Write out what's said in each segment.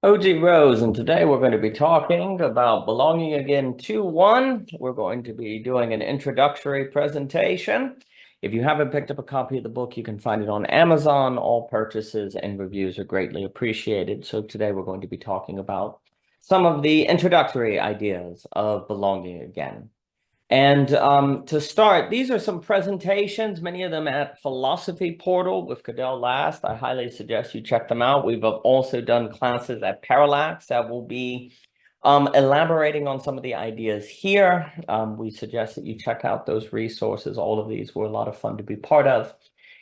OG Rose, and today we're going to be talking about Belonging Again II.1. We're going to be doing an introductory presentation. If you haven't picked up a copy of the book, you can find it on Amazon. All purchases and reviews are greatly appreciated. So today we're going to be talking about some of the introductory ideas of Belonging Again. And to start, these are some presentations, many of them at Philosophy Portal with Cadell last. I highly suggest you check them out. We've also done classes at Parallax that will be elaborating on some of the ideas here. We suggest that you check out those resources. All of these were a lot of fun to be part of.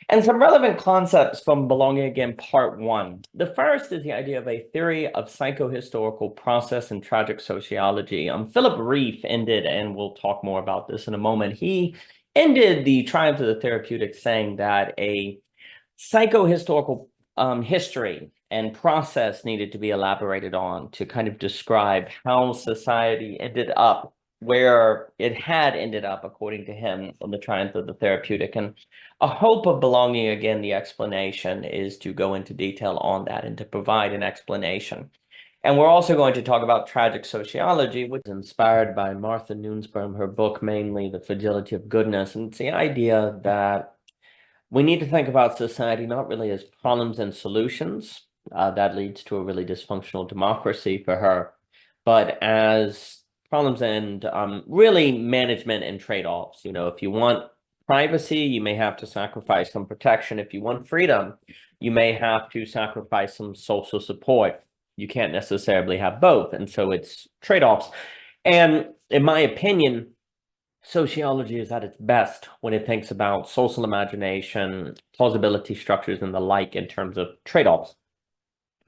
And some relevant concepts from Belonging Again, Part 1. The first is the idea of a theory of psychohistorical process and tragic sociology. Philip Rieff ended, and we'll talk more about this in a moment, he ended the Triumph of the Therapeutic saying that a psychohistorical history and process needed to be elaborated on to kind of describe how society ended up where it had ended up, according to him, on the Triumph of the Therapeutic. And a hope of Belonging Again, the explanation, is to go into detail on that and to provide an explanation. And we're also going to talk about tragic sociology, which is inspired by Martha Nussbaum, her book mainly, The Fragility of Goodness. And it's the idea that we need to think about society not really as problems and solutions. That leads to a really dysfunctional democracy for her, but as problems and really management and trade-offs. If you want privacy, you may have to sacrifice some protection. If you want freedom, you may have to sacrifice some social support. You can't necessarily have both. And so it's trade-offs. And in my opinion, sociology is at its best when it thinks about social imagination, plausibility structures, and the like in terms of trade-offs.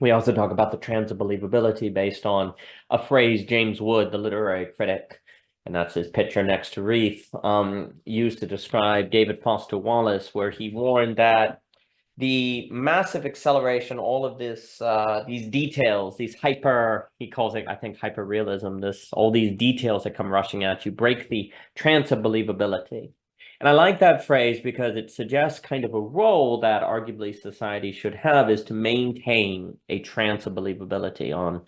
We also talk about the trans of believability based on a phrase James Wood, the literary critic, and that's his picture next to Rieff, used to describe David Foster Wallace, where he warned that the massive acceleration, all of this, these details, these he calls it, I think, hyper-realism, all these details that come rushing at you, break the trance of believability. And I like that phrase because it suggests kind of a role that arguably society should have, is to maintain a trance of believability on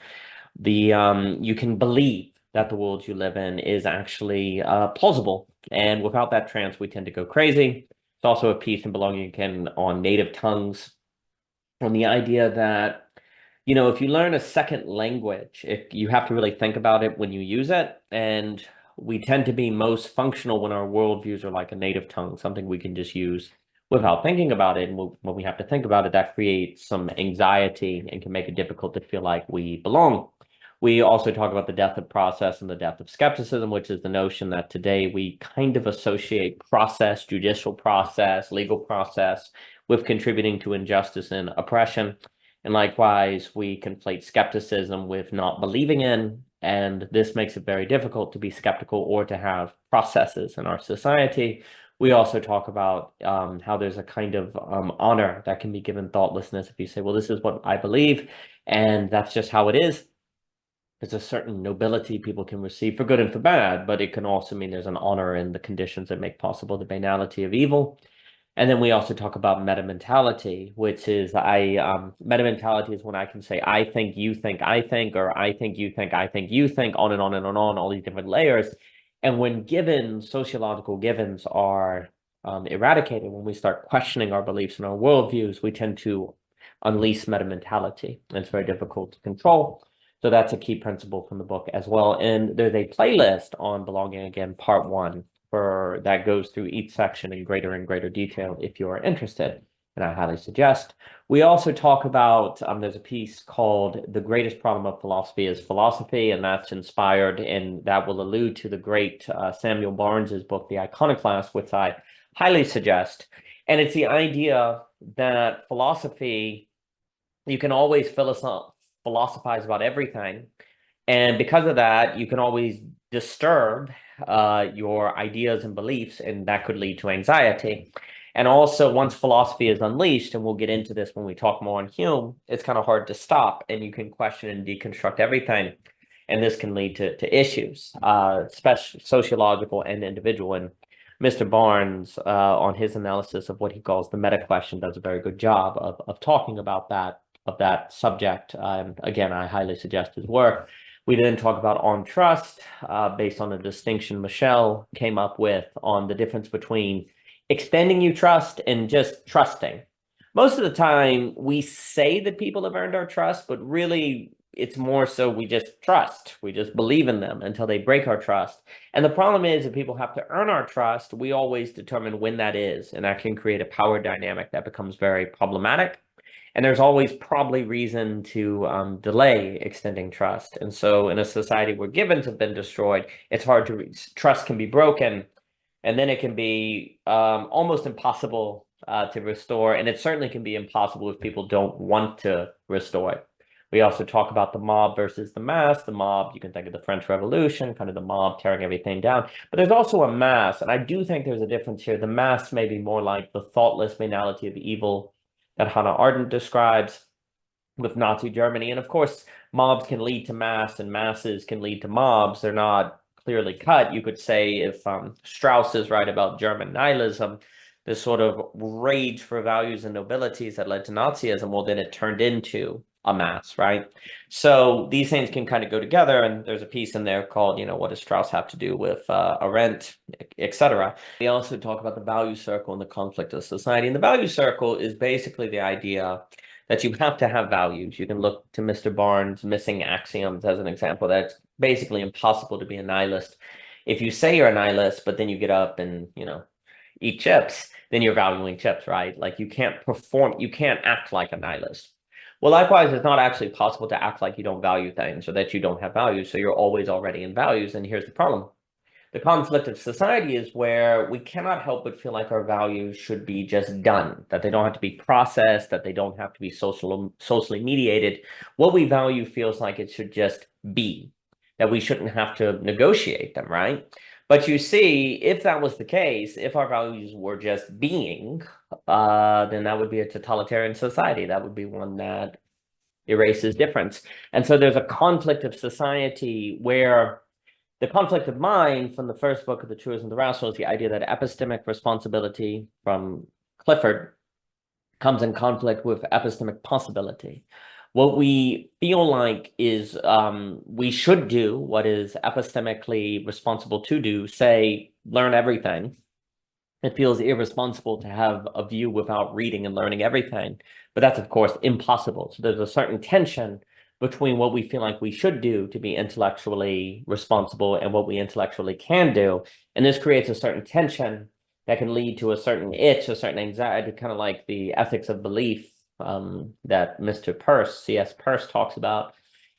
you can believe that the world you live in is actually plausible. And without that trance, we tend to go crazy. It's also a piece in Belonging Again on native tongues, on the idea that, if you learn a second language, if you have to really think about it when you use it, and we tend to be most functional when our worldviews are like a native tongue, something we can just use without thinking about it. And when we have to think about it, that creates some anxiety and can make it difficult to feel like we belong. We also talk about the death of process and the death of skepticism, which is the notion that today we kind of associate process, judicial process, legal process, with contributing to injustice and oppression. And likewise, we conflate skepticism with not believing in, and this makes it very difficult to be skeptical or to have processes in our society. We also talk about how there's a kind of honor that can be given thoughtlessness. If you say, well, this is what I believe, and that's just how it is. There's a certain nobility people can receive for good and for bad, but it can also mean there's an honor in the conditions that make possible the banality of evil. And then we also talk about metamentality, which is metamentality is when I can say, I think, you think, I think, or I think, you think, I think, you think, on and on and on, all these different layers. And when sociological givens are eradicated, when we start questioning our beliefs and our worldviews, we tend to unleash metamentality. And it's very difficult to control. So that's a key principle from the book as well. And there's a playlist on Belonging Again, Part 1, that goes through each section in greater and greater detail if you are interested, and I highly suggest. We also talk about, there's a piece called The Greatest Problem of Philosophy is Philosophy, and that's inspired, and that will allude to the great Samuel Barnes's book, The Iconoclast, which I highly suggest. And it's the idea that philosophy, you can always philosophize about everything, and because of that, you can always disturb your ideas and beliefs, and that could lead to anxiety. And also, once philosophy is unleashed, and we'll get into this when we talk more on Hume, it's kind of hard to stop, and you can question and deconstruct everything. And this can lead to issues, especially sociological and individual. And Mr. Barnes, on his analysis of what he calls the meta question, does a very good job of talking about that of that subject. Again, I highly suggest his work. We then talk about on trust, based on the distinction Michel came up with on the difference between extending you trust and just trusting. Most of the time, we say that people have earned our trust, but really it's more so we just trust. We just believe in them until they break our trust. And the problem is that people have to earn our trust. We always determine when that is, and that can create a power dynamic that becomes very problematic. And there's always probably reason to delay extending trust. And so in a society where givens have been destroyed, it's hard to trust can be broken, and then it can be almost impossible to restore. And it certainly can be impossible if people don't want to restore it. We also talk about the mob versus the mass. The mob, you can think of the French Revolution, kind of the mob tearing everything down. But there's also a mass, and I do think there's a difference here. The mass may be more like the thoughtless banality of evil that Hannah Arendt describes with Nazi Germany. And of course, mobs can lead to mass and masses can lead to mobs. They're not clearly cut. You could say if Strauss is right about German nihilism, this sort of rage for values and nobilities that led to Nazism, well, then it turned into a mass, right? So these things can kind of go together, and there's a piece in there called, what does Strauss have to do with Arendt, etc. We also talk about the value circle and the conflict of society. And the value circle is basically the idea that you have to have values. You can look to Mr. Barnes' missing axioms as an example. That's basically impossible to be a nihilist. If you say you're a nihilist, but then you get up and, eat chips, then you're valuing chips, right? Like you can't act like a nihilist. Well, likewise, it's not actually possible to act like you don't value things or that you don't have values. So you're always already in values. And here's the problem. The conflict of society is where we cannot help but feel like our values should be just done, that they don't have to be processed, that they don't have to be socially mediated. What we value feels like it should just be, that we shouldn't have to negotiate them, right? But you see, if that was the case, if our values were just being, then that would be a totalitarian society. That would be one that erases difference. And so there's a conflict of society where the conflict of mind from the first book of the Truism of the Rational is the idea that epistemic responsibility from Clifford comes in conflict with epistemic possibility. What we feel like is we should do what is epistemically responsible to do, say, learn everything. It feels irresponsible to have a view without reading and learning everything. But that's, of course, impossible. So there's a certain tension between what we feel like we should do to be intellectually responsible and what we intellectually can do. And this creates a certain tension that can lead to a certain itch, a certain anxiety, kind of like the ethics of belief that Mr. Peirce, C.S. Peirce, talks about.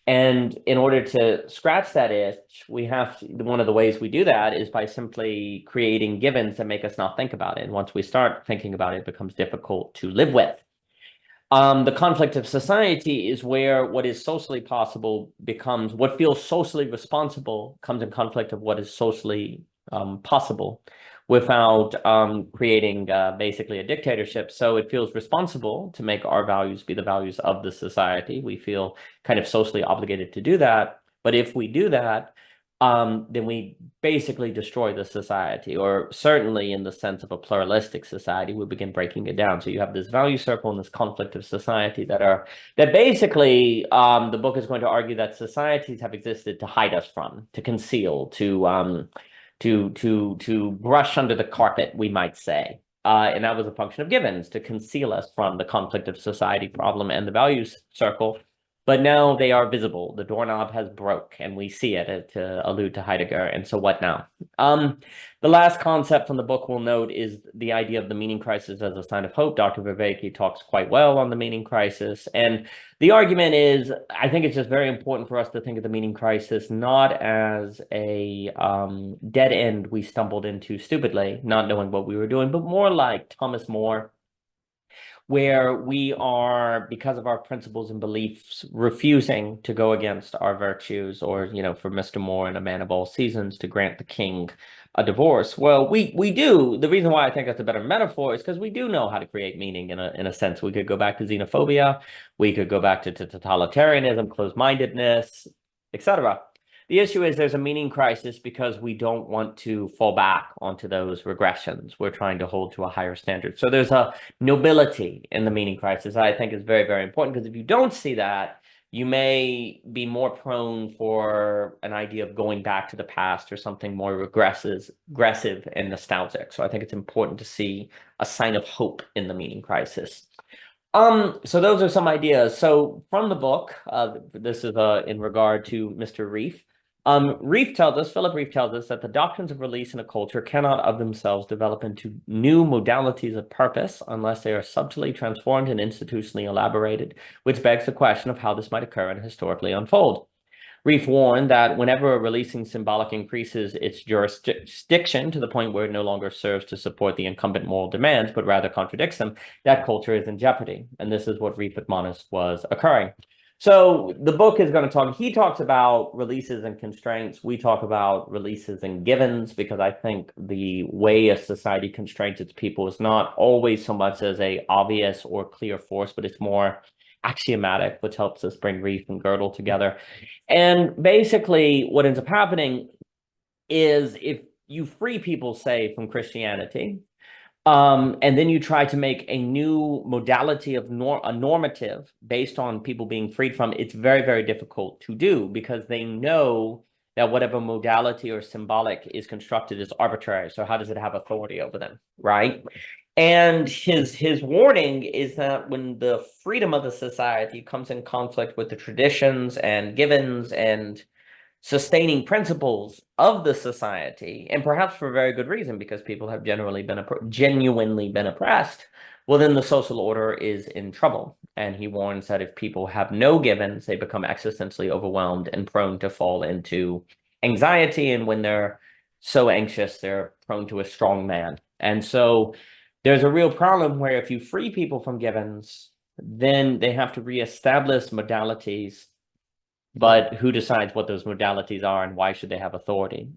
And in order to scratch that itch, one of the ways we do that is by simply creating givens that make us not think about it. And once we start thinking about it, it becomes difficult to live with. The conflict of society is where what is socially possible becomes what feels socially responsible comes in conflict of what is socially possible without creating basically a dictatorship. So it feels responsible to make our values be the values of the society. We feel kind of socially obligated to do that. But if we do that, then we basically destroy the society, or certainly in the sense of a pluralistic society, we begin breaking it down. So you have this value circle and this conflict of society that basically the book is going to argue that societies have existed to hide us from, to conceal, to brush under the carpet, we might say. And that was a function of givens, to conceal us from the conflict of society problem and the values circle. But now they are visible. The doorknob has broke, and we see it, to allude to Heidegger. And so what now? The last concept from the book we'll note is the idea of the meaning crisis as a sign of hope. Dr. Vervaeke talks quite well on the meaning crisis. And the argument is, I think it's just very important for us to think of the meaning crisis not as a dead end we stumbled into stupidly, not knowing what we were doing, but more like Thomas More, where we are, because of our principles and beliefs, refusing to go against our virtues, or, for Mr. More in A Man of All Seasons, to grant the king a divorce. Well, we do. The reason why I think that's a better metaphor is because we do know how to create meaning in a sense. We could go back to xenophobia. We could go back to totalitarianism, closed-mindedness, etc. The issue is there's a meaning crisis because we don't want to fall back onto those regressions. We're trying to hold to a higher standard. So there's a nobility in the meaning crisis I think is very, very important, because if you don't see that, you may be more prone for an idea of going back to the past or something more regressive and nostalgic. So I think it's important to see a sign of hope in the meaning crisis. So those are some ideas. So from the book, this is in regard to Mr. Rieff. Philip Rieff tells us that the doctrines of release in a culture cannot of themselves develop into new modalities of purpose unless they are subtly transformed and institutionally elaborated, which begs the question of how this might occur and historically unfold. Rieff warned that whenever a releasing symbolic increases its jurisdiction to the point where it no longer serves to support the incumbent moral demands, but rather contradicts them, that culture is in jeopardy. And this is what Rieff admonished was occurring. So the book is going to he talks about releases and constraints. We talk about releases and givens, because I think the way a society constrains its people is not always so much as a obvious or clear force, but it's more axiomatic, which helps us bring Rieff and Gödel together. And basically what ends up happening is if you free people, say, from Christianity, and then you try to make a new modality of a normative based on people being freed from, it's very, very difficult to do, because they know that whatever modality or symbolic is constructed is arbitrary. So how does it have authority over them, right? And his warning is that when the freedom of the society comes in conflict with the traditions and givens and sustaining principles of the society, and perhaps for very good reason, because people have genuinely been oppressed, well, then the social order is in trouble. And he warns that if people have no givens, they become existentially overwhelmed and prone to fall into anxiety. And when they're so anxious, they're prone to a strong man. And so there's a real problem where if you free people from givens, then they have to reestablish modalities. But who decides what those modalities are, and why should they have authority?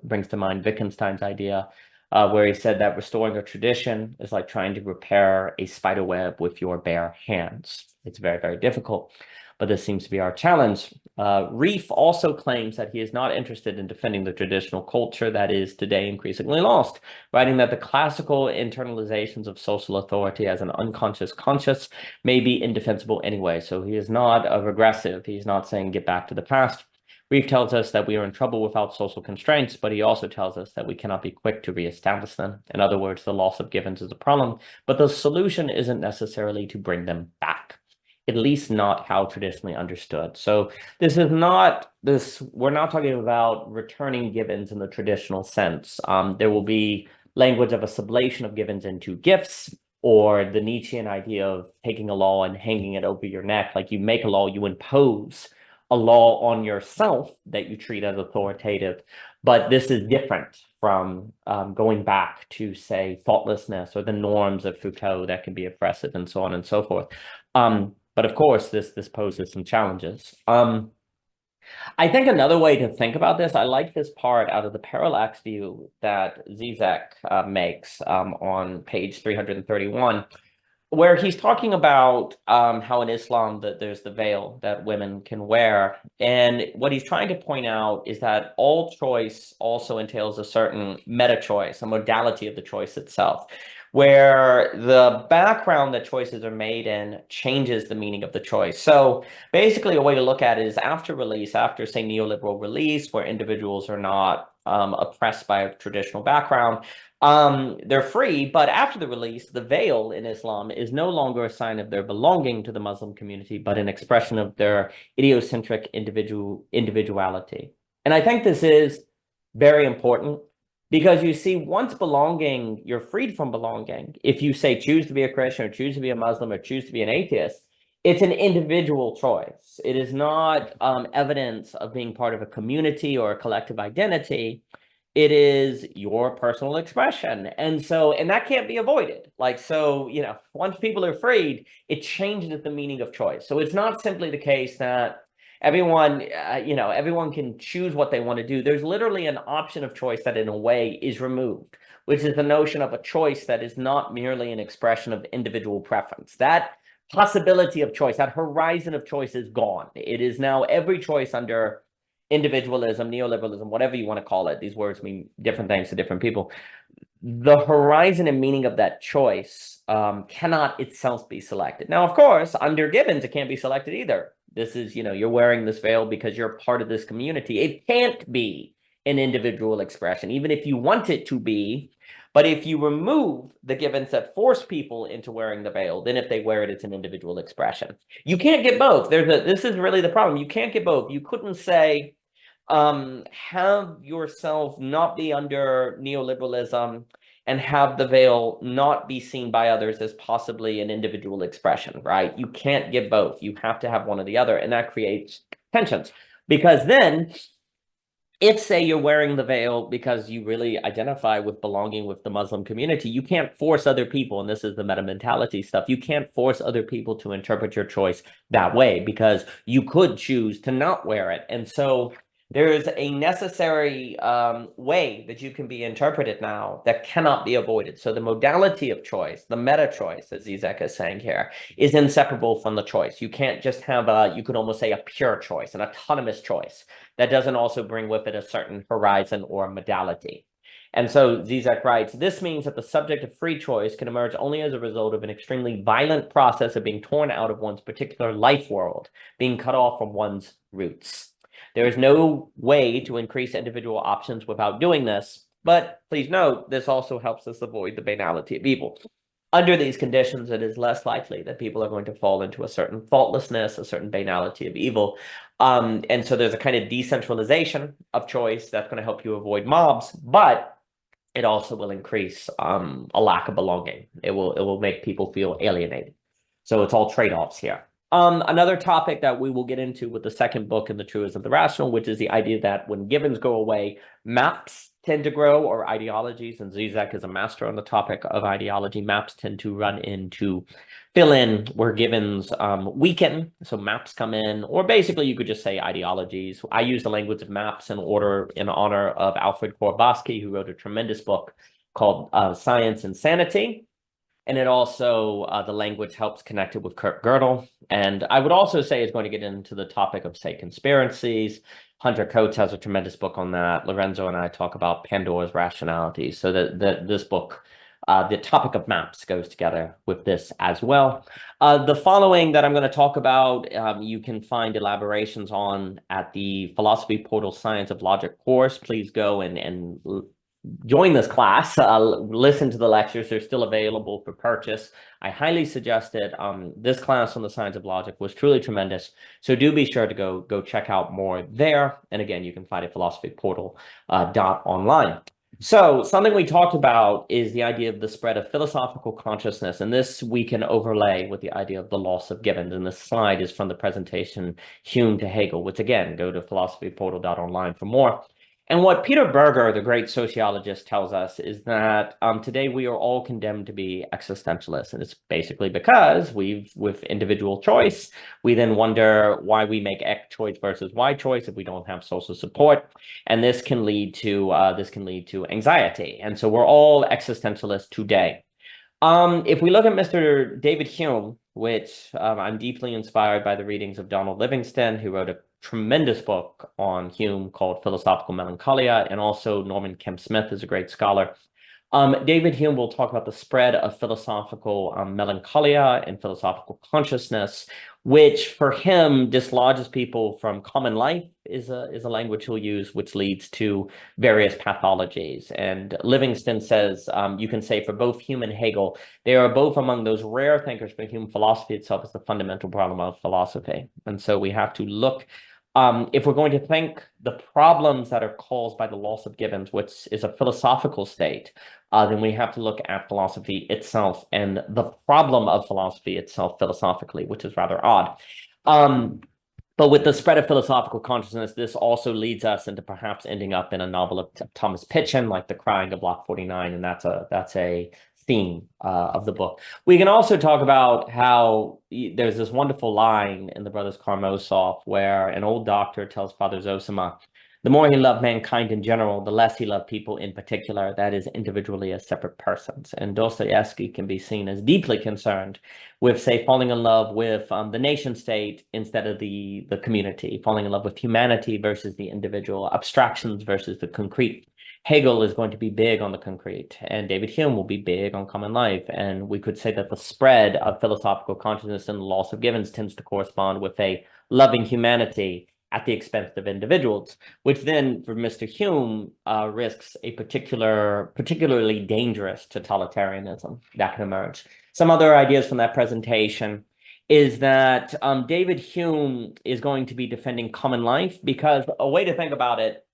Brings to mind Wittgenstein's idea, where he said that restoring a tradition is like trying to repair a spider web with your bare hands. It's very, very difficult, but this seems to be our challenge. Rieff also claims that he is not interested in defending the traditional culture that is today increasingly lost, writing that the classical internalizations of social authority as an unconscious conscious may be indefensible anyway. So he is not a regressive. He's not saying get back to the past. Rieff tells us that we are in trouble without social constraints, but he also tells us that we cannot be quick to reestablish them. In other words, the loss of givens is a problem, but the solution isn't necessarily to bring them back, at least not how traditionally understood. So this is not we're not talking about returning givens in the traditional sense. There will be language of a sublation of givens into gifts, or the Nietzschean idea of taking a law and hanging it over your neck. Like you make a law, you impose a law on yourself that you treat as authoritative. But this is different from going back to, say, thoughtlessness or the norms of Foucault that can be oppressive and so on and so forth. But of course, this poses some challenges. I think another way to think about this, I like this part out of the parallax view that Zizek makes on page 331, where he's talking about how in Islam that there's the veil that women can wear. And what he's trying to point out is that all choice also entails a certain meta choice, a modality of the choice itself, where the background that choices are made in changes the meaning of the choice. So basically a way to look at it is after release, after say neoliberal release, where individuals are not oppressed by a traditional background, they're free, but after the release, the veil in Islam is no longer a sign of their belonging to the Muslim community, but an expression of their idiocentric individuality. And I think this is very important, because you see, once belonging, you're freed from belonging. If you say choose to be a Christian or choose to be a Muslim or choose to be an atheist, it's an individual choice. It is not evidence of being part of a community or a collective identity. It is your personal expression. And that can't be avoided. Like, so, once people are freed, it changes the meaning of choice. So it's not simply the case that everyone can choose what they want to do. There's literally an option of choice that in a way is removed, which is the notion of a choice that is not merely an expression of individual preference. That possibility of choice, that horizon of choice is gone. It is now every choice under individualism, neoliberalism, whatever you want to call it, these words mean different things to different people. The horizon and meaning of that choice cannot itself be selected. Now, of course, under Gibbons, it can't be selected either. This is, you're wearing this veil because you're part of this community. It can't be an individual expression, even if you want it to be. But if you remove the Gibbons that force people into wearing the veil, then if they wear it, it's an individual expression. You can't get both. This is really the problem. You can't get both. You couldn't say, have yourself not be under neoliberalism and have the veil not be seen by others as possibly an individual expression, right? You can't give both. You have to have one or the other, and that creates tensions. Because then, if, say, you're wearing the veil because you really identify with belonging with the Muslim community, you can't force other people, and this is the meta-mentality stuff, you can't force other people to interpret your choice that way because you could choose to not wear it. And so there's a necessary way that you can be interpreted now that cannot be avoided. So the modality of choice, the meta-choice, as Zizek is saying here, is inseparable from the choice. You can't just have you could almost say a pure choice, an autonomous choice that doesn't also bring with it a certain horizon or modality. And so Zizek writes, this means that the subject of free choice can emerge only as a result of an extremely violent process of being torn out of one's particular life world, being cut off from one's roots. There is no way to increase individual options without doing this, but please note, this also helps us avoid the banality of evil. Under these conditions, it is less likely that people are going to fall into a certain faultlessness, a certain banality of evil. And so there's a kind of decentralization of choice that's going to help you avoid mobs, but it also will increase a lack of belonging. It will make people feel alienated. So it's all trade-offs here. Another topic that we will get into with the second book in the Truism of the Rational, which is the idea that when givens go away, maps tend to grow, or ideologies, and Zizek is a master on the topic of ideology. Maps tend to run in to fill in where givens weaken, so maps come in, or basically you could just say ideologies. I use the language of maps in honor of Alfred Korbowski, who wrote a tremendous book called Science and Sanity. And it also, the language helps connect it with Kurt Gödel. And I would also say it's going to get into the topic of, say, conspiracies. Hunter Coates has a tremendous book on that. Lorenzo and I talk about Pandora's rationality. So this book, the topic of maps goes together with this as well. The following that I'm going to talk about, you can find elaborations on at the Philosophy Portal Science of Logic course. Please go and join this class, listen to the lectures. They're still available for purchase. I highly suggest it. This class on the science of logic was truly tremendous. So do be sure to go check out more there. And again, you can find it philosophyportal.online. So something we talked about is the idea of the spread of philosophical consciousness. And this we can overlay with the idea of the loss of givens. And this slide is from the presentation Hume to Hegel, which again, go to philosophyportal.online for more. And what Peter Berger, the great sociologist, tells us is that today we are all condemned to be existentialists. And it's basically because with individual choice, we then wonder why we make X choice versus Y choice if we don't have social support. And this can lead to anxiety. And so we're all existentialists today. If we look at Mr. David Hume, which I'm deeply inspired by the readings of Donald Livingston, who wrote a tremendous book on Hume called Philosophical Melancholia, and also Norman Kemp Smith is a great scholar. David Hume will talk about the spread of philosophical melancholia and philosophical consciousness, which for him dislodges people from common life is a language he'll use, which leads to various pathologies. And Livingston says, you can say for both Hume and Hegel, they are both among those rare thinkers for whom philosophy itself is the fundamental problem of philosophy. And so we have to look, if we're going to think the problems that are caused by the loss of givens, which is a philosophical state, then we have to look at philosophy itself and the problem of philosophy itself philosophically, which is rather odd. But with the spread of philosophical consciousness, this also leads us into perhaps ending up in a novel of Thomas Pynchon, like The Crying of Block 49, and that's a theme of the book. We can also talk about how there's this wonderful line in The Brothers Karamazov where an old doctor tells Father Zosima The more he loved mankind in general, the less he loved people in particular, that is, individually as separate persons. And Dostoevsky can be seen as deeply concerned with, say, falling in love with the nation state instead of the community, falling in love with humanity versus the individual, abstractions versus the concrete. Hegel is going to be big on the concrete, and David Hume will be big on common life. And we could say that the spread of philosophical consciousness and the loss of givens tends to correspond with a loving humanity at the expense of individuals, which then, for Mr. Hume, risks a particularly dangerous totalitarianism that can emerge. Some other ideas from that presentation is that David Hume is going to be defending common life because a way to think about it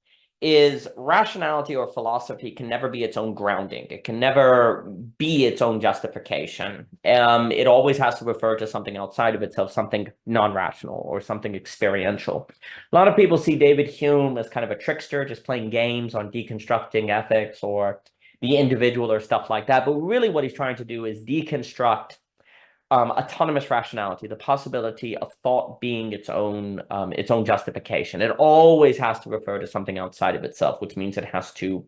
is rationality or philosophy can never be its own grounding. It can never be its own justification. It always has to refer to something outside of itself, something non-rational or something experiential. A lot of people see David Hume as kind of a trickster, just playing games on deconstructing ethics or the individual or stuff like that. But really what he's trying to do is deconstruct autonomous rationality, the possibility of thought being its own justification. It always has to refer to something outside of itself, which means it has to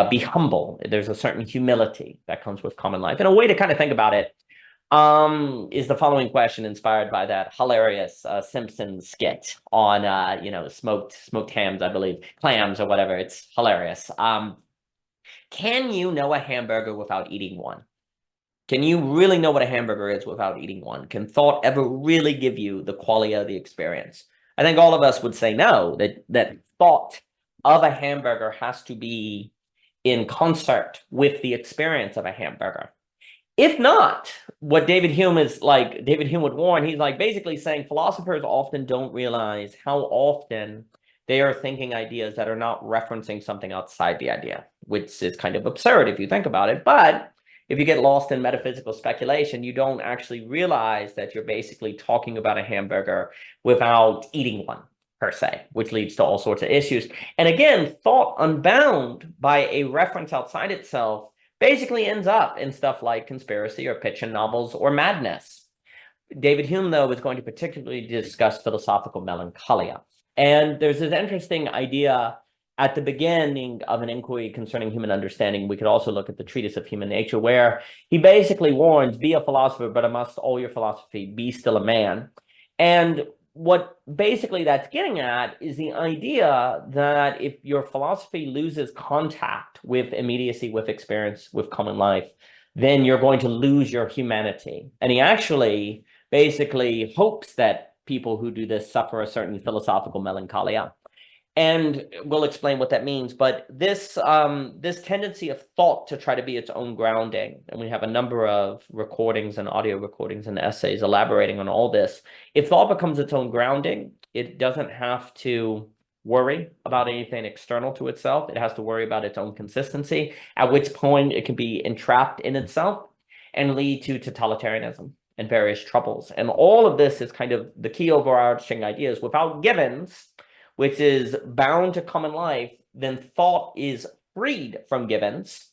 be humble. There's a certain humility that comes with common life. And a way to kind of think about it is the following question, inspired by that hilarious Simpsons skit on smoked hams, I believe, clams or whatever. It's hilarious. Can you know a hamburger without eating one? Can you really know what a hamburger is without eating one? Can thought ever really give you the qualia of the experience? I think all of us would say no, that thought of a hamburger has to be in concert with the experience of a hamburger. If not, what David Hume would warn, he's like basically saying philosophers often don't realize how often they are thinking ideas that are not referencing something outside the idea, which is kind of absurd if you think about it. But if you get lost in metaphysical speculation, you don't actually realize that you're basically talking about a hamburger without eating one, per se, which leads to all sorts of issues. And again, thought unbound by a reference outside itself basically ends up in stuff like conspiracy or fiction novels or madness. David Hume, though, is going to particularly discuss philosophical melancholia. And there's this interesting idea at the beginning of an inquiry concerning human understanding. We could also look at the Treatise of Human Nature, where he basically warns, be a philosopher, but amongst all your philosophy, be still a man. And what basically that's getting at is the idea that if your philosophy loses contact with immediacy, with experience, with common life, then you're going to lose your humanity. And he actually basically hopes that people who do this suffer a certain philosophical melancholia. And we'll explain what that means. But this tendency of thought to try to be its own grounding, and we have a number of recordings and audio recordings and essays elaborating on all this. If thought becomes its own grounding, it doesn't have to worry about anything external to itself. It has to worry about its own consistency, at which point it can be entrapped in itself and lead to totalitarianism and various troubles. And all of this is kind of the key overarching ideas. Without givens, which is bound to common life, then thought is freed from givens.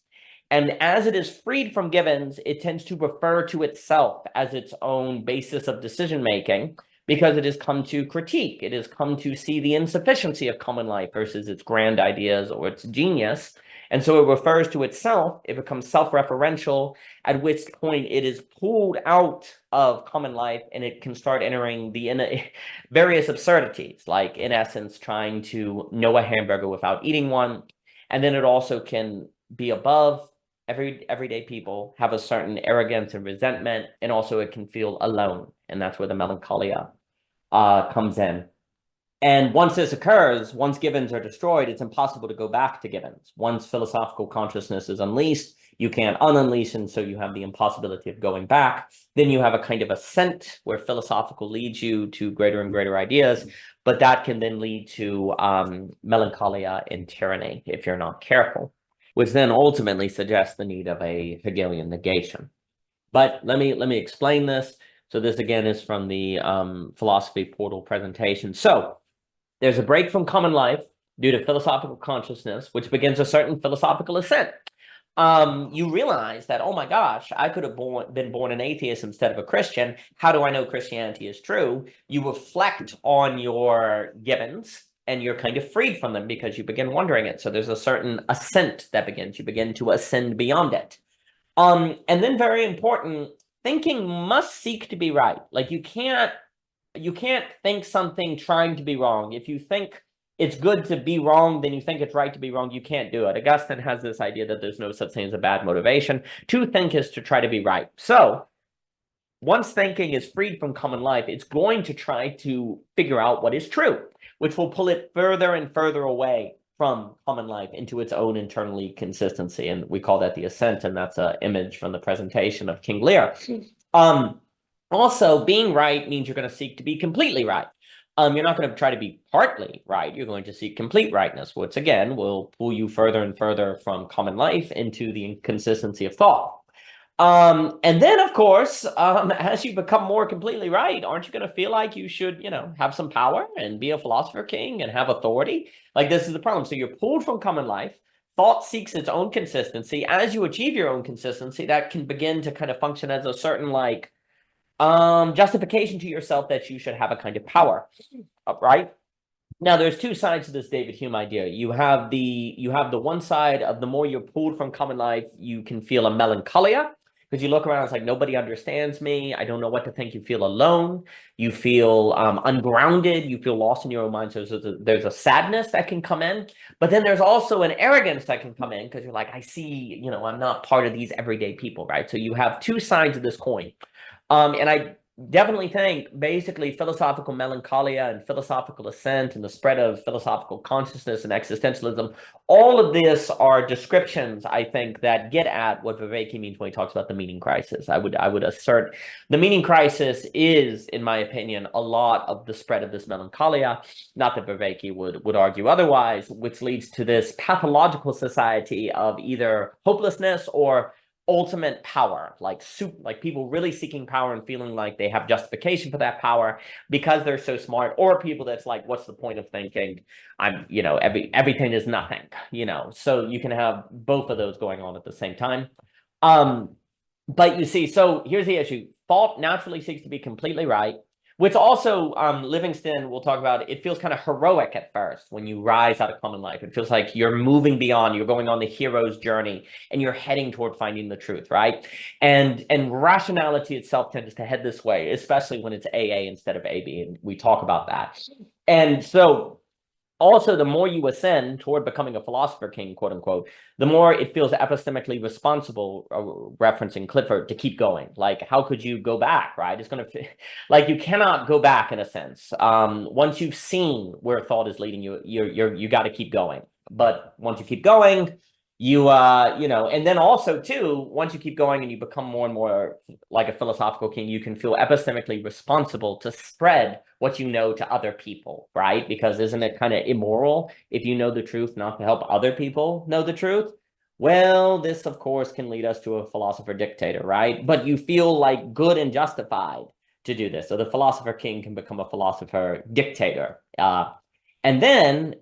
And as it is freed from givens, it tends to refer to itself as its own basis of decision-making, because it has come to critique. It has come to see the insufficiency of common life versus its grand ideas or its genius. And so it refers to itself, it becomes self-referential, at which point it is pulled out of common life and it can start entering the various absurdities, like in essence, trying to know a hamburger without eating one. And then it also can be above everyday people, have a certain arrogance and resentment, and also it can feel alone. And that's where the melancholia comes in. And once this occurs, once givens are destroyed, it's impossible to go back to givens. Once philosophical consciousness is unleashed, you can't ununleash, and so you have the impossibility of going back. Then you have a kind of ascent where philosophical leads you to greater and greater ideas, but that can then lead to melancholia and tyranny if you're not careful, which then ultimately suggests the need of a Hegelian negation. But let me explain this. So this again is from the philosophy portal presentation. So there's a break from common life due to philosophical consciousness, which begins a certain philosophical ascent. You realize that, oh my gosh, I could have been born an atheist instead of a Christian. How do I know Christianity is true? You reflect on your givens, and you're kind of freed from them because you begin wondering it. So there's a certain ascent that begins. You begin to ascend beyond it. And then very important, thinking must seek to be right. Like you can't think something trying to be wrong. If you think it's good to be wrong, then you think it's right to be wrong. You can't do it. Augustine has this idea that there's no such thing as a bad motivation. To think is to try to be right. So once thinking is freed from common life, it's going to try to figure out what is true, which will pull it further and further away from common life into its own internally consistency. And we call that the ascent, and that's an image from the presentation of King Lear. Also, being right means you're going to seek to be completely right. You're not going to try to be partly right. You're going to seek complete rightness, which again will pull you further and further from common life into the inconsistency of thought. And then, of course, as you become more completely right, aren't you going to feel like you should, have some power and be a philosopher king and have authority? Like this is the problem. So you're pulled from common life. Thought seeks its own consistency. As you achieve your own consistency, that can begin to kind of function as a certain justification to yourself that you should have a kind of power, right? Now, there's two sides to this David Hume idea. You have the one side of the more you're pulled from common life, you can feel a melancholia because you look around, it's like nobody understands me. I don't know what to think. You feel alone. You feel ungrounded. You feel lost in your own mind. So there's a sadness that can come in, but then there's also an arrogance that can come in because you're like, I see, I'm not part of these everyday people, right? So you have two sides of this coin. And I definitely think basically philosophical melancholia and philosophical ascent and the spread of philosophical consciousness and existentialism, all of this are descriptions, I think, that get at what Viveki means when he talks about the meaning crisis. I would assert the meaning crisis is, in my opinion, a lot of the spread of this melancholia, not that Viveki would argue otherwise, which leads to this pathological society of either hopelessness or ultimate power, like people really seeking power and feeling like they have justification for that power because they're so smart, or people that's like, what's the point of thinking? Everything is nothing, so you can have both of those going on at the same time. But you see, so here's the issue. Thought naturally seeks to be completely right, which also Livingston will talk about. It feels kind of heroic at first when you rise out of common life. It feels like you're moving beyond, you're going on the hero's journey and you're heading toward finding the truth, right? And rationality itself tends to head this way, especially when it's AA instead of AB, and we talk about that. And so also, the more you ascend toward becoming a philosopher king, quote unquote, the more it feels epistemically responsible, referencing Clifford, to keep going. Like, how could you go back, right? It's going to, like, you cannot go back in a sense. Once you've seen where thought is leading you, you got to keep going. But once you keep going, and then also too, once you keep going and you become more and more like a philosophical king, you can feel epistemically responsible to spread what you know to other people, right? Because isn't it kind of immoral if you know the truth not to help other people know the truth? Well, this of course can lead us to a philosopher dictator, right? But you feel like good and justified to do this. So the philosopher king can become a philosopher dictator. And then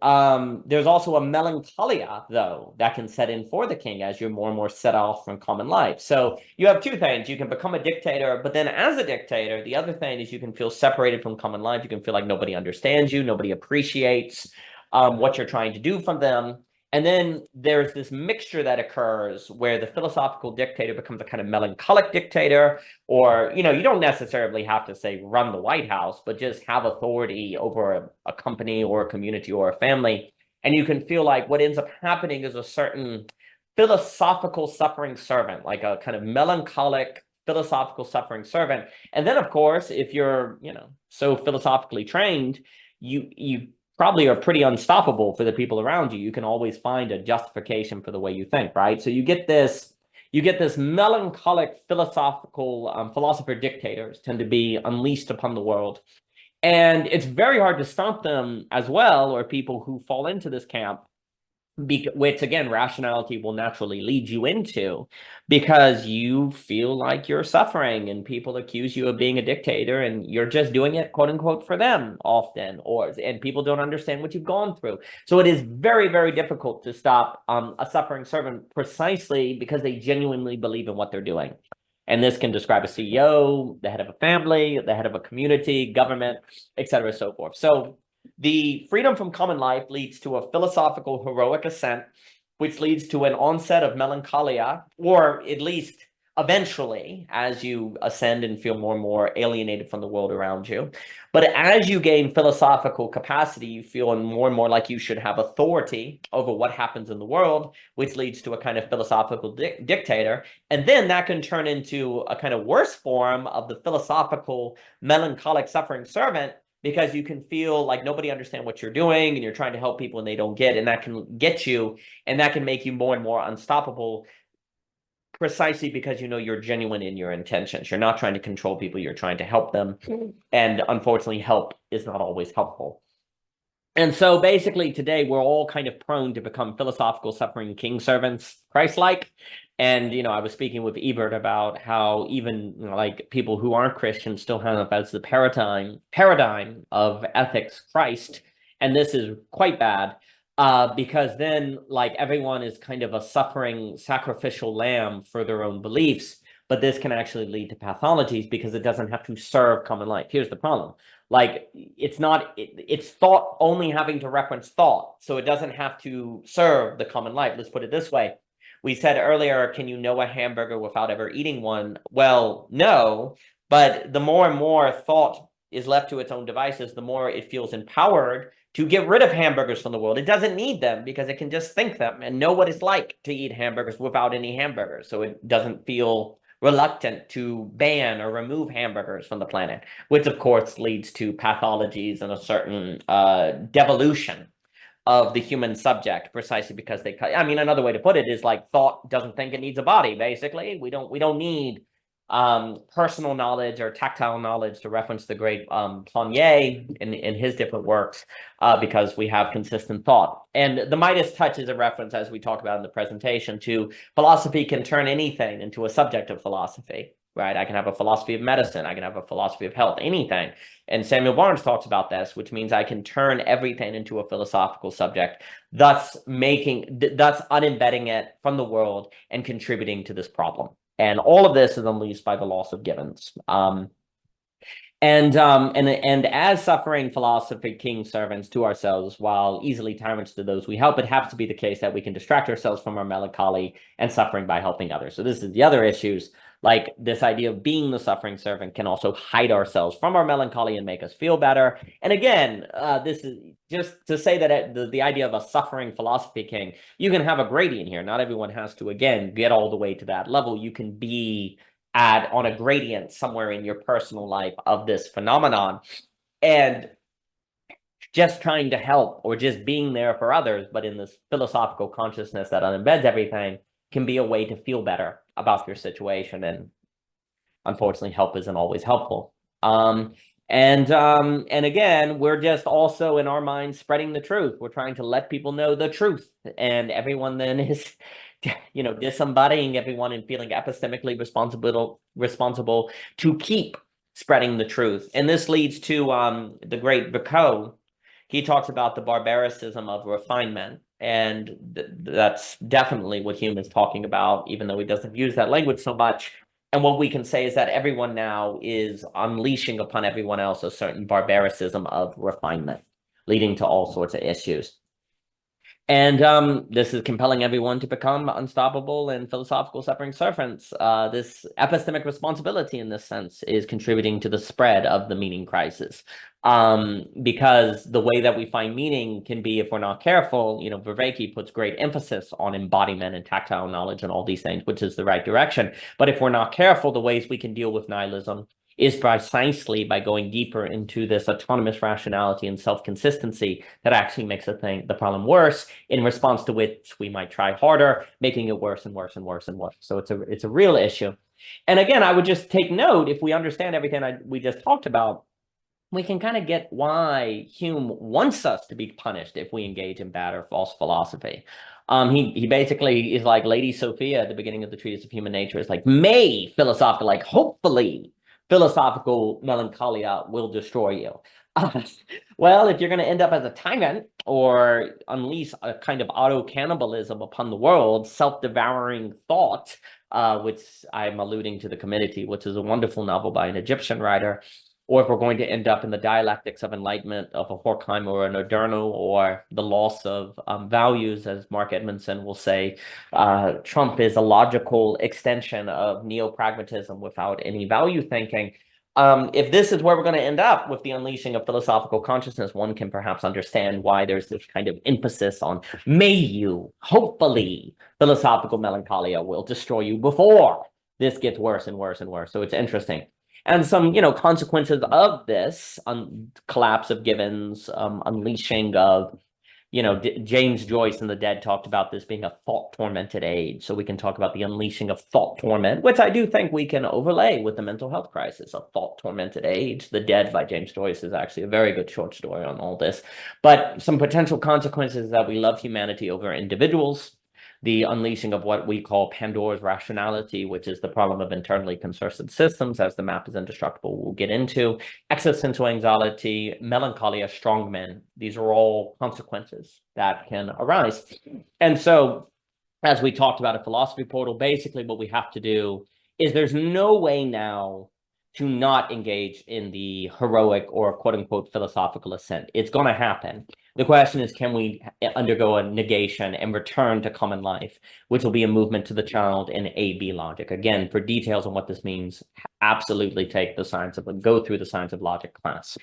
there's also a melancholia, though, that can set in for the king as you're more and more set off from common life. So you have two things. You can become a dictator, but then as a dictator, the other thing is you can feel separated from common life. You can feel like nobody understands you, nobody appreciates what you're trying to do from them. And then there's this mixture that occurs where the philosophical dictator becomes a kind of melancholic dictator, or, you don't necessarily have to say run the White House, but just have authority over a company or a community or a family. And you can feel like what ends up happening is a certain philosophical suffering servant, like a kind of melancholic philosophical suffering servant. And then, of course, if you're, so philosophically trained, you probably are pretty unstoppable for the people around you. You can always find a justification for the way you think, right? So you get this melancholic philosophical philosopher dictators tend to be unleashed upon the world. And it's very hard to stop them as well, or people who fall into this camp, which again, rationality will naturally lead you into, because you feel like you're suffering and people accuse you of being a dictator and you're just doing it, quote unquote, for them often, and people don't understand what you've gone through. So it is very, very difficult to stop a suffering servant precisely because they genuinely believe in what they're doing. And this can describe a CEO, the head of a family, the head of a community, government, et cetera, so forth. So The freedom from common life leads to a philosophical heroic ascent, which leads to an onset of melancholia, or at least eventually, as you ascend and feel more and more alienated from the world around you. But as you gain philosophical capacity, you feel more and more like you should have authority over what happens in the world, which leads to a kind of philosophical dictator. And then that can turn into a kind of worse form of the philosophical, melancholic, suffering servant, because you can feel like nobody understands what you're doing and you're trying to help people and they don't get, and that can get you, and that can make you more and more unstoppable, precisely because you know you're genuine in your intentions. You're not trying to control people, you're trying to help them. And unfortunately, help is not always helpful. And so basically today we're all kind of prone to become philosophical suffering king servants, Christ-like. And, I was speaking with Ebert about how even like people who aren't Christians still have as the paradigm of ethics Christ. And this is quite bad. Because then like everyone is kind of a suffering sacrificial lamb for their own beliefs. But this can actually lead to pathologies because it doesn't have to serve common life. Here's the problem. Like it's thought only having to reference thought. So it doesn't have to serve the common life. Let's put it this way. We said earlier, can you know a hamburger without ever eating one? Well, no, but the more and more thought is left to its own devices, the more it feels empowered to get rid of hamburgers from the world. It doesn't need them because it can just think them and know what it's like to eat hamburgers without any hamburgers. So it doesn't feel reluctant to ban or remove hamburgers from the planet, which of course leads to pathologies and a certain devolution of the human subject, precisely because another way to put it is like thought doesn't think it needs a body. Basically, we don't need personal knowledge or tactile knowledge, to reference the great Plonier in his different works, because we have consistent thought. And the Midas touch is a reference, as we talked about in the presentation, to philosophy can turn anything into a subject of philosophy, right? I can have a philosophy of medicine, I can have a philosophy of health, anything. And Samuel Barnes talks about this, which means I can turn everything into a philosophical subject, thus unembedding it from the world and contributing to this problem. And all of this is unleashed by the loss of givens. And as suffering philosophy king servants to ourselves, while easily tyrants to those we help, it happens to be the case that we can distract ourselves from our melancholy and suffering by helping others. So this is the other issues. Like this idea of being the suffering servant can also hide ourselves from our melancholy and make us feel better. And again, this is just to say that the idea of a suffering philosophy king, you can have a gradient here. Not everyone has to, again, get all the way to that level. You can be on a gradient somewhere in your personal life of this phenomenon, and just trying to help or just being there for others, but in this philosophical consciousness that unembeds everything, can be a way to feel better about your situation. And unfortunately, help isn't always helpful. And again, we're just also in our minds spreading the truth. We're trying to let people know the truth, and everyone then is disembodying everyone and feeling epistemically responsible to keep spreading the truth. And this leads to the great Vico. He talks about the barbaricism of refinement. And that's definitely what Hume is talking about, even though he doesn't use that language so much. And what we can say is that everyone now is unleashing upon everyone else a certain barbaricism of refinement, leading to all sorts of issues. And this is compelling everyone to become unstoppable and philosophical suffering servants. This epistemic responsibility, in this sense, is contributing to the spread of the meaning crisis. Because the way that we find meaning can be, if we're not careful, Vervaeke puts great emphasis on embodiment and tactile knowledge and all these things, which is the right direction. But if we're not careful, the ways we can deal with nihilism is precisely by going deeper into this autonomous rationality and self-consistency that actually makes the problem worse, in response to which we might try harder, making it worse and worse and worse and worse. So it's a real issue. And again, I would just take note, if we understand everything we just talked about, we can kind of get why Hume wants us to be punished if we engage in bad or false philosophy. He basically is like Lady Sophia at the beginning of the Treatise of Human Nature. It's like, philosophical, like hopefully philosophical melancholia will destroy you. Well, if you're going to end up as a tyrant or unleash a kind of auto-cannibalism upon the world, self-devouring thought, which I'm alluding to The Community, which is a wonderful novel by an Egyptian writer, or if we're going to end up in the dialectics of enlightenment of a Horkheim or an Adorno, or the loss of values, as Mark Edmondson will say. Trump is a logical extension of neo-pragmatism without any value thinking. If this is where we're going to end up with the unleashing of philosophical consciousness, one can perhaps understand why there's this kind of emphasis on may you, hopefully, philosophical melancholia will destroy you before this gets worse and worse and worse. So it's interesting. And some, consequences of this collapse of givens, unleashing of, James Joyce in The Dead talked about this being a thought-tormented age. So we can talk about the unleashing of thought torment, which I do think we can overlay with the mental health crisis, a thought-tormented age. The Dead by James Joyce is actually a very good short story on all this. But some potential consequences that we love humanity over individuals, the unleashing of what we call Pandora's rationality, which is the problem of internally concerted systems, as the map is indestructible, we'll get into, existential anxiety, melancholia, strongmen. These are all consequences that can arise. And so, as we talked about at Philosophy Portal, basically what we have to do is there's no way now to not engage in the heroic or quote-unquote philosophical ascent. It's going to happen. The question is, can we undergo a negation and return to common life, which will be a movement to the child in A-B logic. Again, for details on what this means, absolutely take the go through the science of logic class.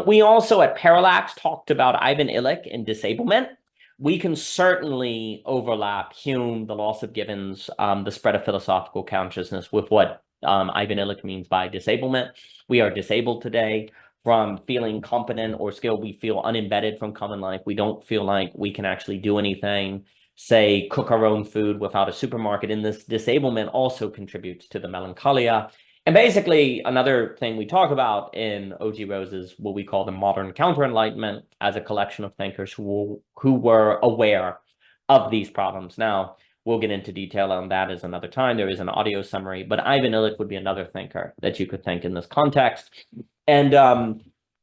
We also at Parallax talked about Ivan Illich in Disablement. We can certainly overlap Hume, the loss of givens, the spread of philosophical consciousness with what Ivan Illich means by disablement. We are disabled today from feeling competent or skilled. We feel unembedded from common life. We don't feel like we can actually do anything, say, cook our own food without a supermarket. And this disablement also contributes to the melancholia. And basically, another thing we talk about in O.G. Rose is what we call the modern counter-enlightenment, as a collection of thinkers who were aware of these problems. Now, we'll get into detail on that as another time. There is an audio summary, but Ivan Illich would be another thinker that you could think in this context. And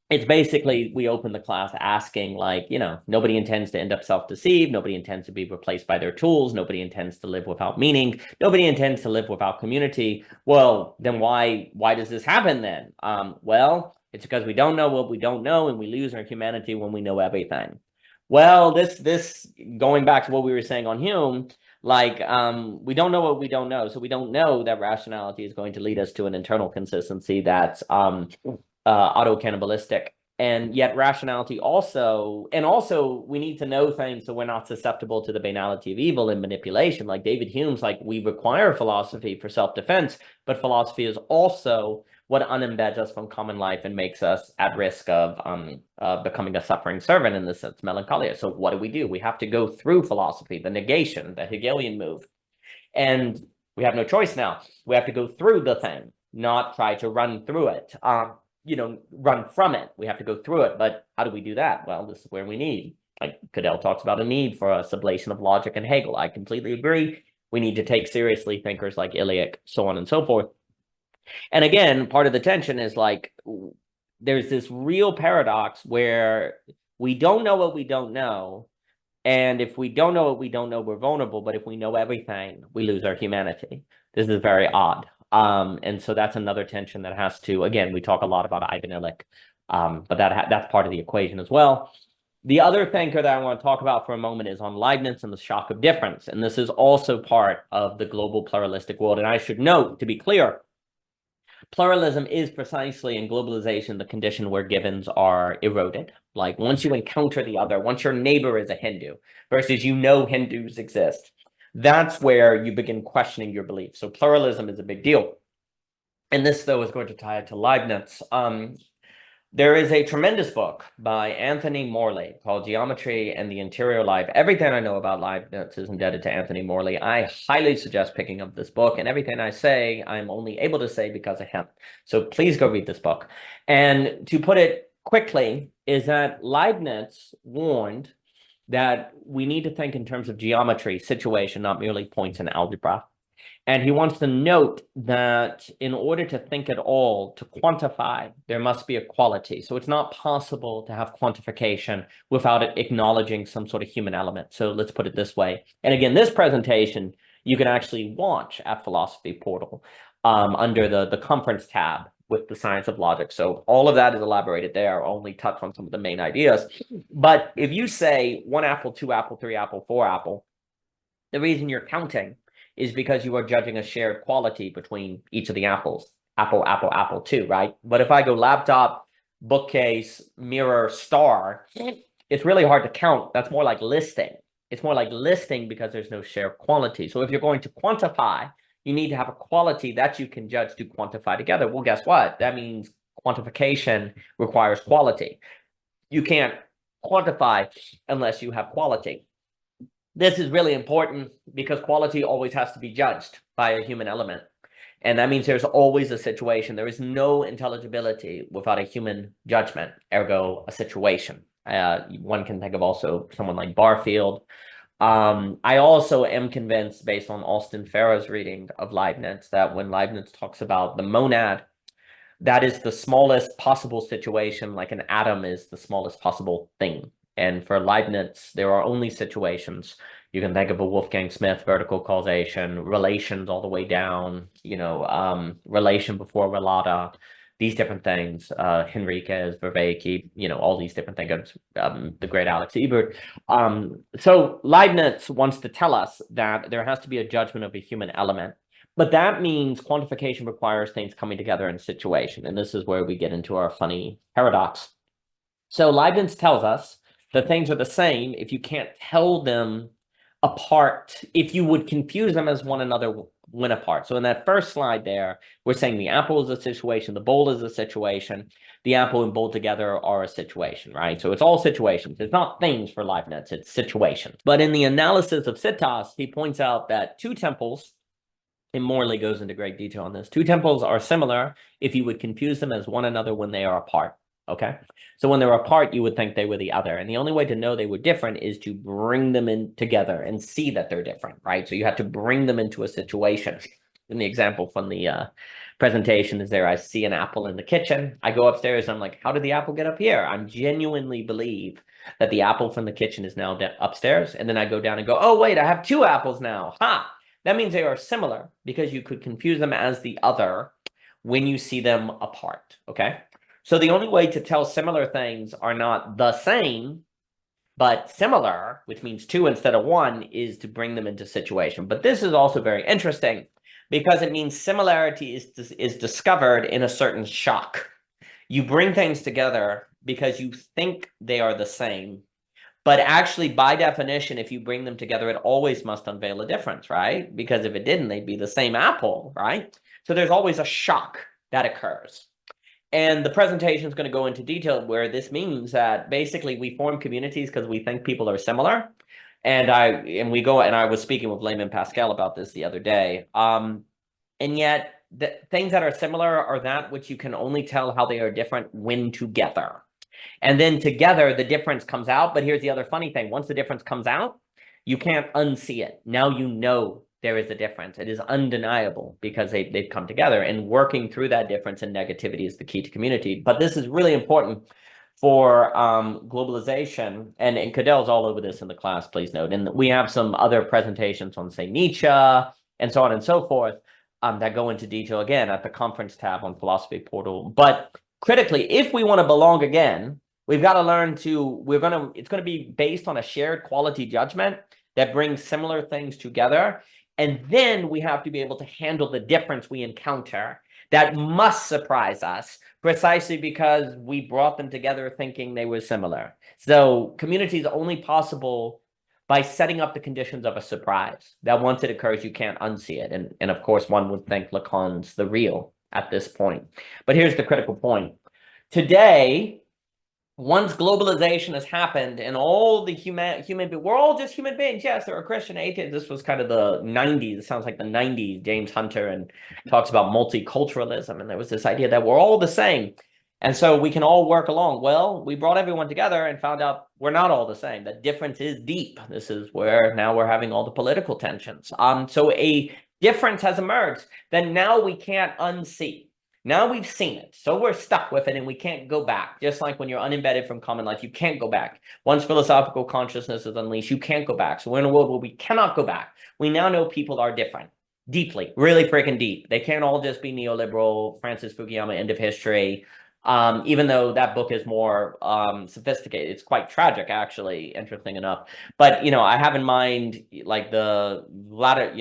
it's basically, we open the class asking, like, nobody intends to end up self-deceived. Nobody intends to be replaced by their tools. Nobody intends to live without meaning. Nobody intends to live without community. Well, then why does this happen then? Well, it's because we don't know what we don't know, and we lose our humanity when we know everything. Well, this going back to what we were saying on Hume, like, we don't know what we don't know. So we don't know that rationality is going to lead us to an internal consistency that's auto-cannibalistic. And yet rationality also we need to know things so we're not susceptible to the banality of evil and manipulation. Like David Hume's, like, we require philosophy for self-defense, but philosophy is also what unembeds us from common life and makes us at risk of becoming a suffering servant, in the sense melancholia. So what do? We have to go through philosophy, the negation, the Hegelian move. And we have no choice now. We have to go through the thing, not try to run through it, run from it. We have to go through it. But how do we do that? Well, this is where we need, like Cadell talks about, a need for a sublation of logic and Hegel. I completely agree. We need to take seriously thinkers like Eliot, so on and so forth. And again, part of the tension is, like, there's this real paradox where we don't know what we don't know. And if we don't know what we don't know, we're vulnerable. But if we know everything, we lose our humanity. This is very odd. And so that's another tension that has to, again, we talk a lot about Ivan Illich, but that's part of the equation as well. The other thinker that I want to talk about for a moment is on Leibniz and the shock of difference. And this is also part of the global pluralistic world. And I should note, to be clear, pluralism is precisely in globalization the condition where givens are eroded. Like, once you encounter the other, once your neighbor is a Hindu versus Hindus exist, that's where you begin questioning your beliefs. So pluralism is a big deal. And this, though, is going to tie it to Leibniz. There is a tremendous book by Anthony Morley called Geometry and the Interior Life. Everything I know about Leibniz is indebted to Anthony Morley. I highly suggest picking up this book, and everything I say, I'm only able to say because of him. So please go read this book. And to put it quickly, is that Leibniz warned that we need to think in terms of geometry, situation, not merely points in algebra. And he wants to note that in order to think at all, to quantify, there must be a quality. So it's not possible to have quantification without acknowledging some sort of human element. So let's put it this way. And again, this presentation, you can actually watch at Philosophy Portal under the conference tab. with the science of logic. So all of that is elaborated there. I'll only touch on some of the main ideas. But if you say 1 apple, 2 apple, 3 apple, 4 apple, the reason you're counting is because you are judging a shared quality between each of the apples. Apple, apple, apple, 2, right? But if I go laptop, bookcase, mirror, star, it's really hard to count. That's more like listing. It's more like listing because there's no shared quality. So if you're going to quantify, you need to have a quality that you can judge to quantify together. Well, guess what? That means quantification requires quality. You can't quantify unless you have quality. This is really important because quality always has to be judged by a human element. And that means there's always a situation. There is no intelligibility without a human judgment, ergo a situation. One can think of also someone like Barfield. I also am convinced, based on Austin Farrer's reading of Leibniz, that when Leibniz talks about the monad, that is the smallest possible situation, like an atom is the smallest possible thing. And for Leibniz, there are only situations. You can think of a Wolfgang Smith vertical causation, relations all the way down, relation before relata, these different things, Henriquez, Vervaeke, all these different things, the great Alex Ebert. So Leibniz wants to tell us that there has to be a judgment of a human element. But that means quantification requires things coming together in a situation. And this is where we get into our funny paradox. So Leibniz tells us that things are the same if you can't tell them apart, if you would confuse them as one another when apart. So in that first slide there, we're saying the apple is a situation, the bowl is a situation, the apple and bowl together are a situation, right? So it's all situations. It's not things for Leibniz, it's situations. But in the analysis of Citas, he points out that two temples, and Morley goes into great detail on this. Two temples are similar if you would confuse them as one another when they are apart, okay? So when they're apart, you would think they were the other. And the only way to know they were different is to bring them in together and see that they're different, right? So you have to bring them into a situation. And the example from the presentation is there. I see an apple in the kitchen. I go upstairs and I'm like, how did the apple get up here? I genuinely believe that the apple from the kitchen is now upstairs. And then I go down and go, oh, wait, I have two apples now. Ha! That means they are similar because you could confuse them as the other when you see them apart, okay? So the only way to tell similar things are not the same, but similar, which means two instead of one, is to bring them into situation. But this is also very interesting because it means similarity is discovered in a certain shock. You bring things together because you think they are the same. But actually, by definition, if you bring them together, it always must unveil a difference, right? Because if it didn't, they'd be the same apple, right? So there's always a shock that occurs. And the presentation is going to go into detail where this means that basically we form communities because we think people are similar. And I was speaking with Layman Pascal about this the other day. And yet the things that are similar are that which you can only tell how they are different when together. And then together, the difference comes out. But here's the other funny thing. Once the difference comes out, you can't unsee it. Now you know there is a difference. It is undeniable because they've come together. And working through that difference and negativity is the key to community. But this is really important for globalization. And Cadell's all over this in the class, please note. And we have some other presentations on, say, Nietzsche and so on and so forth that go into detail, again, at the conference tab on Philosophy Portal. But critically, if we want to belong again, we've got to learn to, it's going to be based on a shared quality judgment that brings similar things together. And then we have to be able to handle the difference we encounter that must surprise us precisely because we brought them together thinking they were similar. So community is only possible by setting up the conditions of a surprise that once it occurs, you can't unsee it. And of course, one would think Lacan's the real at this point. But here's the critical point. Today, once globalization has happened and all the we're all just human beings. Yes, there are Christian atheists. This was kind of the 90s. It sounds like the 90s, James Hunter, and talks about multiculturalism. And there was this idea that we're all the same. And so we can all work along. Well, we brought everyone together and found out we're not all the same. The difference is deep. This is where now we're having all the political tensions. So a difference has emerged that now we can't unsee. Now we've seen it, so we're stuck with it and we can't go back. Just like when you're unembedded from common life, you can't go back. Once philosophical consciousness is unleashed, you can't go back. So we're in a world where we cannot go back. We now know people are different. deeply, really freaking deep. They can't all just be neoliberal, Francis Fukuyama, end of history. Even though that book is more sophisticated, it's quite tragic, actually, interesting enough. But, I have in mind, like the latter,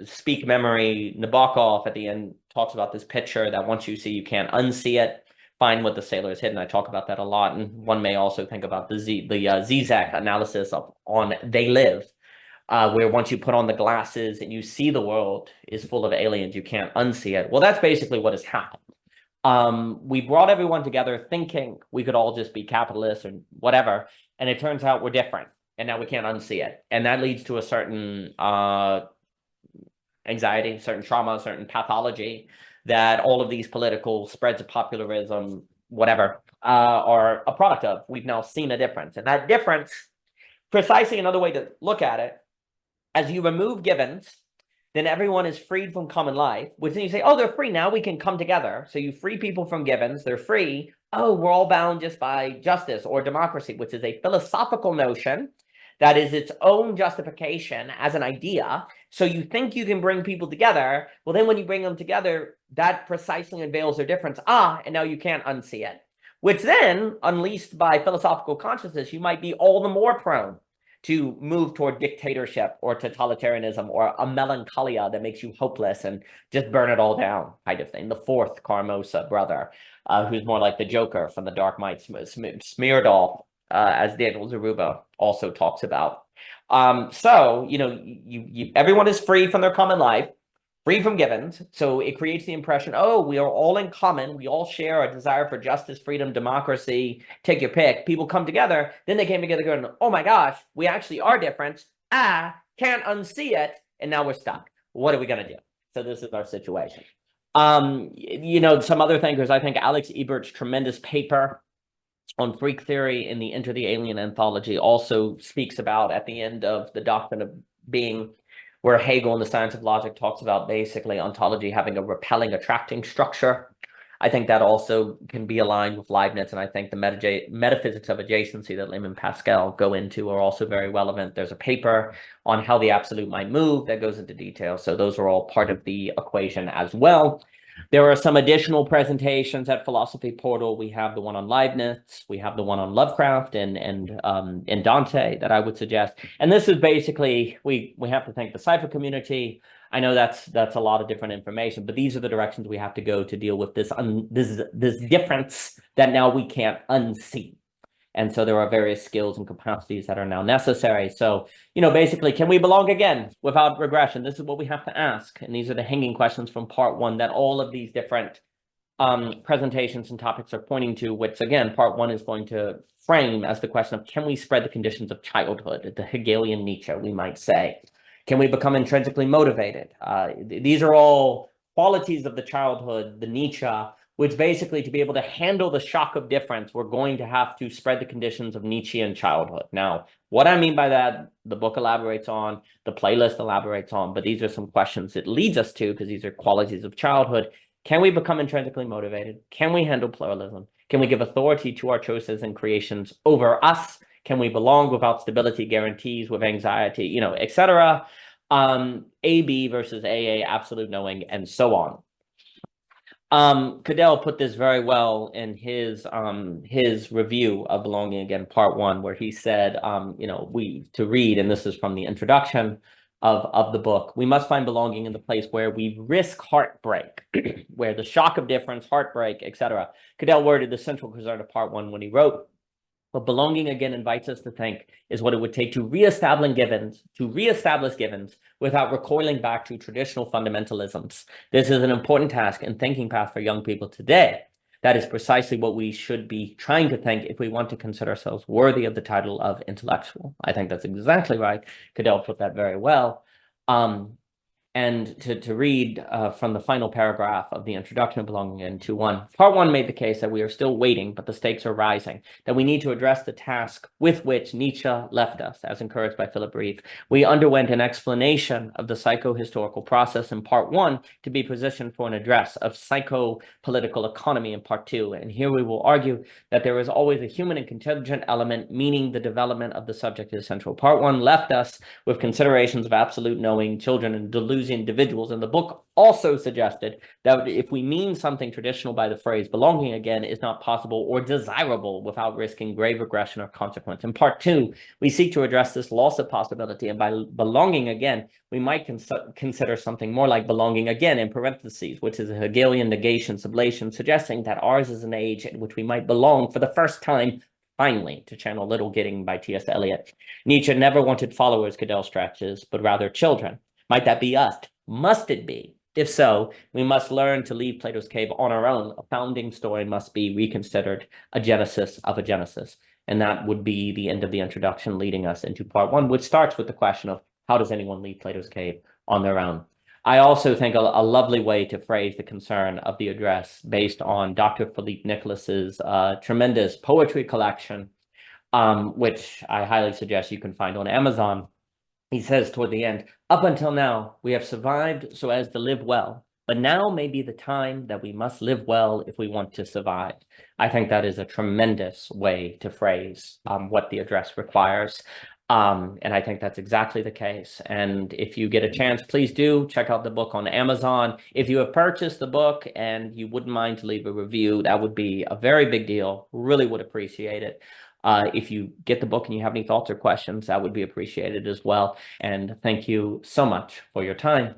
Speak Memory, Nabokov at the end talks about this picture that once you see, you can't unsee it. Find what the sailor is hidden. I talk about that a lot. And one may also think about the Zizek analysis on They Live, where once you put on the glasses and you see the world is full of aliens, you can't unsee it. Well, that's basically what has happened. We brought everyone together thinking we could all just be capitalists or whatever, and it turns out we're different, and now we can't unsee it. And that leads to a certain anxiety, certain trauma, certain pathology that all of these political spreads of popularism, whatever, are a product of. We've now seen a difference. And that difference, precisely another way to look at it, as you remove givens, then everyone is freed from common life, which then you say, oh, they're free now, we can come together. So you free people from givens, they're free. Oh, we're all bound just by justice or democracy, which is a philosophical notion that is its own justification as an idea. So you think you can bring people together. Well, then when you bring them together, that precisely unveils their difference. And now you can't unsee it. Which then, unleashed by philosophical consciousness, you might be all the more prone to move toward dictatorship or totalitarianism or a melancholia that makes you hopeless and just burn it all down kind of thing. The fourth Carmosa brother, who's more like the Joker from the Dark Knight, Smeardoll, as Daniel Zaruba also talks about. So, everyone is free from their common life, free from givens. So it creates the impression, oh, we are all in common. We all share a desire for justice, freedom, democracy, take your pick. People come together. Then they came together going, oh my gosh, we actually are different. Can't unsee it. And now we're stuck. What are we going to do? So this is our situation. Some other thinkers, I think Alex Ebert's tremendous paper on freak theory in the Enter the Alien anthology also speaks about at the end of the Doctrine of Being, where Hegel in the Science of Logic talks about basically ontology having a repelling, attracting structure. I think that also can be aligned with Leibniz, and I think the metaphysics of adjacency that Lim and Pascal go into are also very relevant. There's a paper on how the absolute might move that goes into detail, so those are all part of the equation as well. There are some additional presentations at Philosophy Portal. We have the one on Leibniz, we have the one on Lovecraft and Dante that I would suggest. And this is basically, we have to thank the Cypher community. I know that's a lot of different information, but these are the directions we have to go to deal with this difference that now we can't unsee. And so there are various skills and capacities that are now necessary. So, basically, can we belong again without regression? This is what we have to ask. And these are the hanging questions from part one that all of these different presentations and topics are pointing to, which, again, part one is going to frame as the question of, can we spread the conditions of childhood, the Hegelian Nietzsche, we might say? Can we become intrinsically motivated? These are all qualities of the childhood, the Nietzsche, which basically to be able to handle the shock of difference, we're going to have to spread the conditions of Nietzschean childhood. Now, what I mean by that, the book elaborates on, the playlist elaborates on, but these are some questions it leads us to because these are qualities of childhood. Can we become intrinsically motivated? Can we handle pluralism? Can we give authority to our choices and creations over us? Can we belong without stability guarantees, with anxiety, etc.? AB versus AA, absolute knowing, and so on. Cadell put this very well in his review of Belonging Again, part one, where he said, to read, and this is from the introduction of the book, we must find belonging in the place where we risk heartbreak, where the shock of difference, heartbreak, etc. Cadell worded the central concern of part one when he wrote, what Belonging Again invites us to think is what it would take to reestablish givens without recoiling back to traditional fundamentalisms. This is an important task and thinking path for young people today. That is precisely what we should be trying to think if we want to consider ourselves worthy of the title of intellectual. I think that's exactly right. Cadell put that very well. And to read from the final paragraph of the introduction of Belonging in II.1, part one made the case that we are still waiting, but the stakes are rising, that we need to address the task with which Nietzsche left us, as encouraged by Philip Rieff. We underwent an explanation of the psychohistorical process in part one to be positioned for an address of psychopolitical economy in part two. And here we will argue that there is always a human and contingent element, meaning the development of the subject is central. Part one left us with considerations of absolute knowing, children, and delusion Deleuzian Dividuals in the book also suggested that if we mean something traditional by the phrase belonging again is not possible or desirable without risking grave regression or consequence. In part 2, we seek to address this loss of possibility, and by belonging again, we might consider something more like belonging again in parentheses, which is a Hegelian negation sublation, suggesting that ours is an age in which we might belong for the first time, finally, to channel Little Gidding by T.S. Eliot. Nietzsche never wanted followers, Cadell stretches, but rather children. Might that be us? Must it be? If so, we must learn to leave Plato's cave on our own. A founding story must be reconsidered, a genesis of a genesis. And that would be the end of the introduction, leading us into part 1, which starts with the question of how does anyone leave Plato's cave on their own? I also think a lovely way to phrase the concern of the address based on Dr. Philippe Nicholas's tremendous poetry collection, which I highly suggest you can find on Amazon. He says toward the end, up until now, we have survived so as to live well, but now may be the time that we must live well if we want to survive. I think that is a tremendous way to phrase what the address requires. And I think that's exactly the case. And if you get a chance, please do check out the book on Amazon. If you have purchased the book and you wouldn't mind to leave a review, that would be a very big deal. Really would appreciate it. If you get the book and you have any thoughts or questions, that would be appreciated as well. And thank you so much for your time.